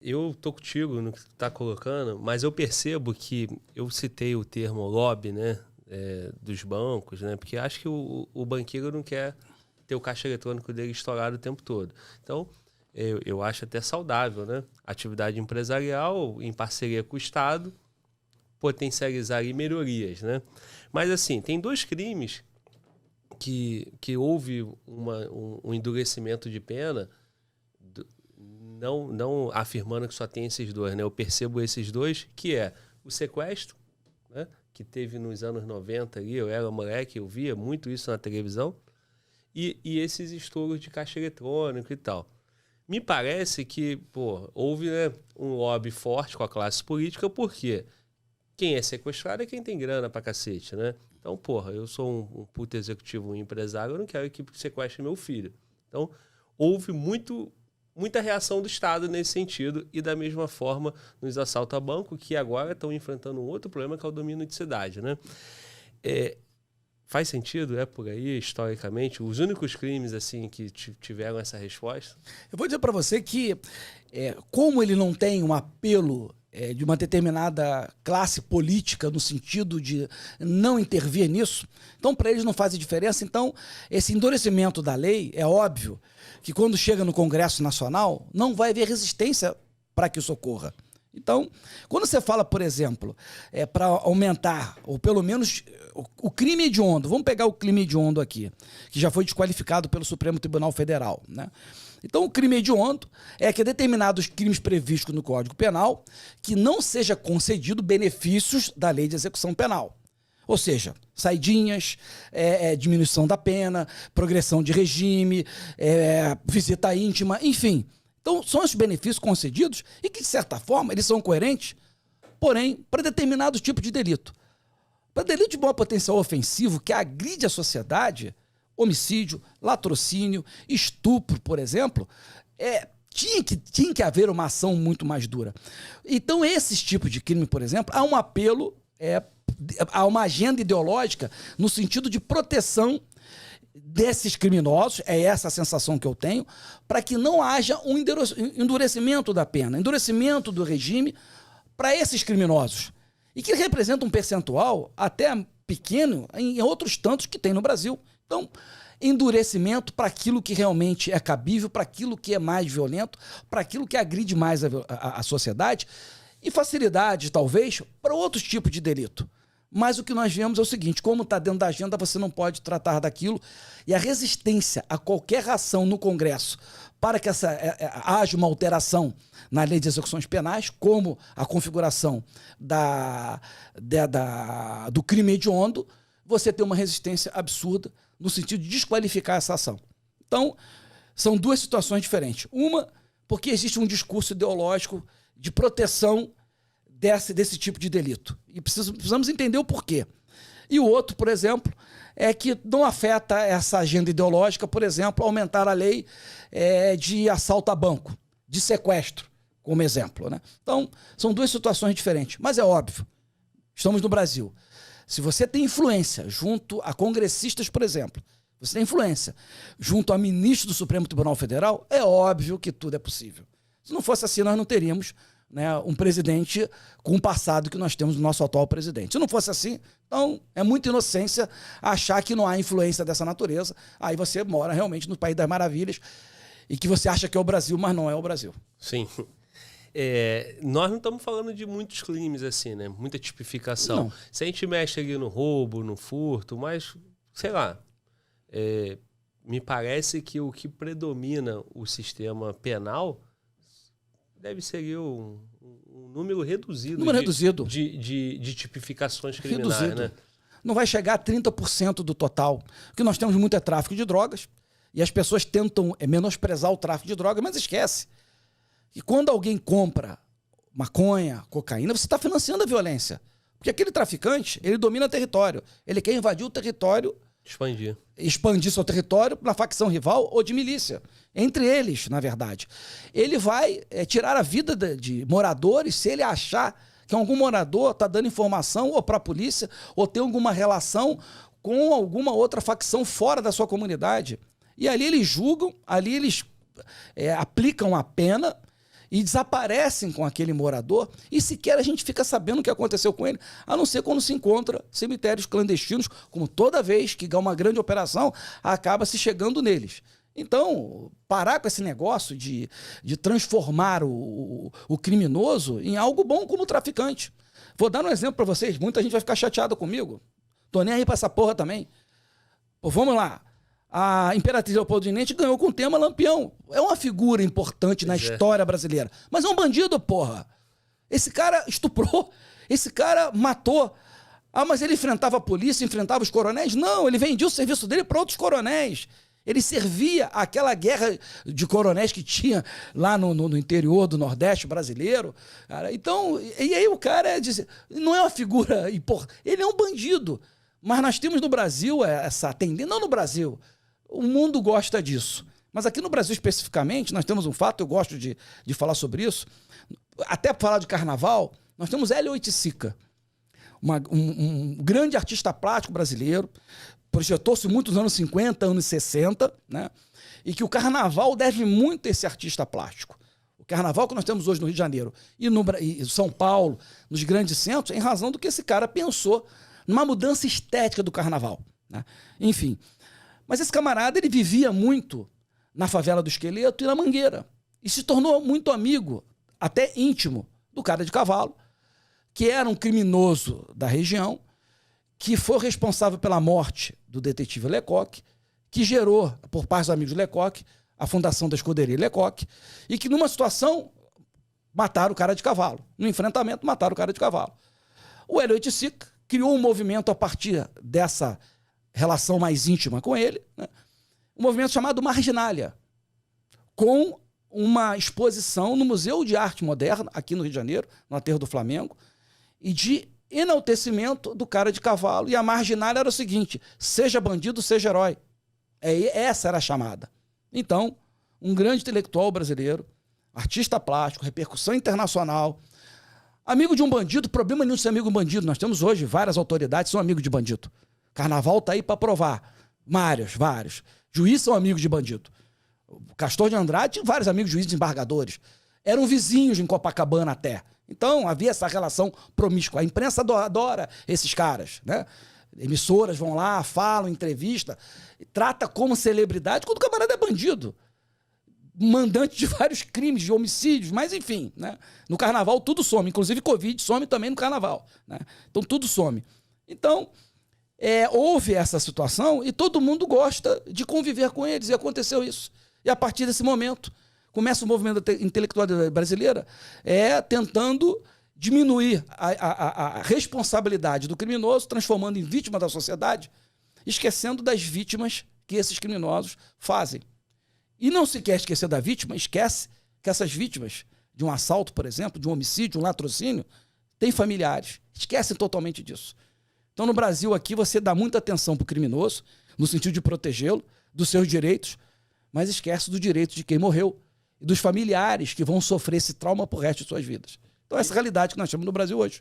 Eu tô contigo no que tu tá colocando, mas eu percebo que eu citei o termo lobby, né, dos bancos, né, porque acho que o banqueiro não quer ter o caixa eletrônico dele estourado o tempo todo. Então, eu acho até saudável, né, atividade empresarial em parceria com o Estado, potencializar aí melhorias, né. Mas assim, tem dois crimes que houve um endurecimento de pena, não afirmando que só tem esses dois, né? Eu percebo esses dois, que é o sequestro, né? Que teve nos anos 90 ali, eu era moleque, eu via muito isso na televisão, e esses estouros de caixa eletrônico e tal. Me parece que, pô, houve, né, um lobby forte com a classe política, porque quem é sequestrado é quem tem grana pra cacete, né? Então, porra, eu sou um puto executivo, um empresário, eu não quero que sequestre meu filho. Então, houve muita reação do Estado nesse sentido, e da mesma forma nos assaltos a banco, que agora estão enfrentando um outro problema, que é o domínio de cidade, né? Faz sentido? É por aí, historicamente? Os únicos crimes assim que tiveram essa resposta? Eu vou dizer para você que, como ele não tem um apelo de uma determinada classe política no sentido de não intervir nisso, então para eles não faz diferença. Então, esse endurecimento da lei, é óbvio que quando chega no Congresso Nacional, não vai haver resistência para que isso ocorra. Então, quando você fala, por exemplo, para aumentar, ou pelo menos o crime hediondo, vamos pegar o crime hediondo aqui, que já foi desqualificado pelo Supremo Tribunal Federal, né? Então, o crime hediondo é que determinados crimes previstos no Código Penal que não seja concedido benefícios da lei de execução penal. Ou seja, saidinhas, diminuição da pena, progressão de regime, visita íntima, enfim. Então, são esses benefícios concedidos e que, de certa forma, eles são coerentes, porém, para determinado tipo de delito. Para delito de maior potencial ofensivo que agride a sociedade, homicídio, latrocínio, estupro, por exemplo, tinha que haver uma ação muito mais dura. Então, esses tipos de crime, por exemplo, há um apelo, há uma agenda ideológica no sentido de proteção desses criminosos, é essa a sensação que eu tenho, para que não haja um endurecimento da pena, endurecimento do regime para esses criminosos. E que representa um percentual até pequeno em outros tantos que tem no Brasil. Então, endurecimento para aquilo que realmente é cabível, para aquilo que é mais violento, para aquilo que agride mais a sociedade, e facilidade, talvez, para outros tipos de delito. Mas o que nós vemos é o seguinte: como está dentro da agenda, você não pode tratar daquilo, e a resistência a qualquer ação no Congresso para que haja uma alteração na lei de execuções penais, como a configuração do crime hediondo, você tem uma resistência absurda no sentido de desqualificar essa ação. Então, são duas situações diferentes. Uma, porque existe um discurso ideológico de proteção desse tipo de delito. E precisamos entender o porquê. E o outro, por exemplo, é que não afeta essa agenda ideológica, por exemplo, aumentar a lei de assalto a banco, de sequestro, como exemplo, né? Então, são duas situações diferentes. Mas é óbvio, estamos no Brasil. Se você tem influência junto a congressistas, por exemplo, você tem influência junto a ministros do Supremo Tribunal Federal, é óbvio que tudo é possível. Se não fosse assim, nós não teríamos, né, um presidente com o passado que nós temos no nosso atual presidente. Se não fosse assim, então é muita inocência achar que não há influência dessa natureza. Aí você mora realmente no País das Maravilhas e que você acha que é o Brasil, mas não é o Brasil. Sim. Nós não estamos falando de muitos crimes assim, né? Muita tipificação. Não. Se a gente mexe ali no roubo, no furto, mas, sei lá, me parece que o que predomina o sistema penal deve ser um número reduzido, de tipificações criminais, reduzido, né? Não vai chegar a 30% do total. O que nós temos muito é tráfico de drogas, e as pessoas tentam menosprezar o tráfico de drogas, mas esquece que quando alguém compra maconha, cocaína, você está financiando a violência. Porque aquele traficante, ele domina o território. Ele quer invadir o território, expandir seu território na facção rival ou de milícia. Entre eles, na verdade. Ele vai tirar a vida de moradores se ele achar que algum morador está dando informação ou para a polícia ou tem alguma relação com alguma outra facção fora da sua comunidade. E ali eles julgam, ali eles aplicam a pena e desaparecem com aquele morador e sequer a gente fica sabendo o que aconteceu com ele, a não ser quando se encontra cemitérios clandestinos, como toda vez que há uma grande operação, acaba se chegando neles. Então, parar com esse negócio de transformar o criminoso em algo bom como o traficante. Vou dar um exemplo para vocês, muita gente vai ficar chateada comigo. Tô nem aí pra essa porra também. Pô, vamos lá. A Imperatriz Leopoldinense ganhou com o tema Lampião. É uma figura importante na história brasileira. Mas é um bandido, porra. Esse cara estuprou. Esse cara matou. Ah, mas ele enfrentava a polícia, enfrentava os coronéis? Não, ele vendia o serviço dele para outros coronéis. Ele servia aquela guerra de coronéis que tinha lá no interior do Nordeste brasileiro. Cara. Então, e aí o cara não é uma figura importante. Ele é um bandido. Mas nós temos no Brasil essa tendência. Não no Brasil. O mundo gosta disso. Mas aqui no Brasil especificamente, nós temos um fato, eu gosto de falar sobre isso. Até para falar de carnaval, nós temos Hélio Oiticica, um grande artista plástico brasileiro, projetou-se muito nos anos 50, anos 60, né? E que o carnaval deve muito a esse artista plástico. O carnaval que nós temos hoje no Rio de Janeiro e São Paulo, nos grandes centros, em razão do que esse cara pensou numa mudança estética do carnaval, né? Enfim. Mas esse camarada, ele vivia muito na favela do Esqueleto e na Mangueira. E se tornou muito amigo, até íntimo, do cara de cavalo, que era um criminoso da região, que foi responsável pela morte do detetive Lecoq, que gerou, por parte dos amigos Lecoq, a fundação da escuderia Lecoq, e que numa situação mataram o cara de cavalo. No enfrentamento, mataram o cara de cavalo. O Hélio Oiticica criou um movimento a partir dessa relação mais íntima com ele, né? Um movimento chamado Marginália, com uma exposição no Museu de Arte Moderna, aqui no Rio de Janeiro, no Aterro do Flamengo, e de enaltecimento do cara de cavalo. E a Marginália era o seguinte: seja bandido, seja herói. Essa era a chamada. Então, um grande intelectual brasileiro, artista plástico, repercussão internacional, amigo de um bandido, problema nenhum de ser amigo de um bandido. Nós temos hoje várias autoridades que são amigos de bandido. Carnaval tá aí para provar. Vários. Juízes são amigos de bandido. O Castor de Andrade tinha vários amigos juízes desembargadores. Eram vizinhos em Copacabana até. Então havia essa relação promíscua. A imprensa adora esses caras, né? Emissoras vão lá, falam, entrevista, trata como celebridade quando o camarada é bandido. Mandante de vários crimes, de homicídios, mas enfim, né? No carnaval tudo some, inclusive Covid some também no carnaval, né? Então tudo some. Então, houve essa situação e todo mundo gosta de conviver com eles, e aconteceu isso. E a partir desse momento, começa o movimento intelectual brasileiro tentando diminuir a responsabilidade do criminoso, transformando em vítima da sociedade, esquecendo das vítimas que esses criminosos fazem. E não se quer esquecer da vítima, esquece que essas vítimas de um assalto, por exemplo, de um homicídio, de um latrocínio, têm familiares. Esquecem totalmente disso. Então, no Brasil, aqui, você dá muita atenção para o criminoso, no sentido de protegê-lo, dos seus direitos, mas esquece do direito de quem morreu e dos familiares que vão sofrer esse trauma por resto de suas vidas. Então, essa é a realidade que nós temos no Brasil hoje.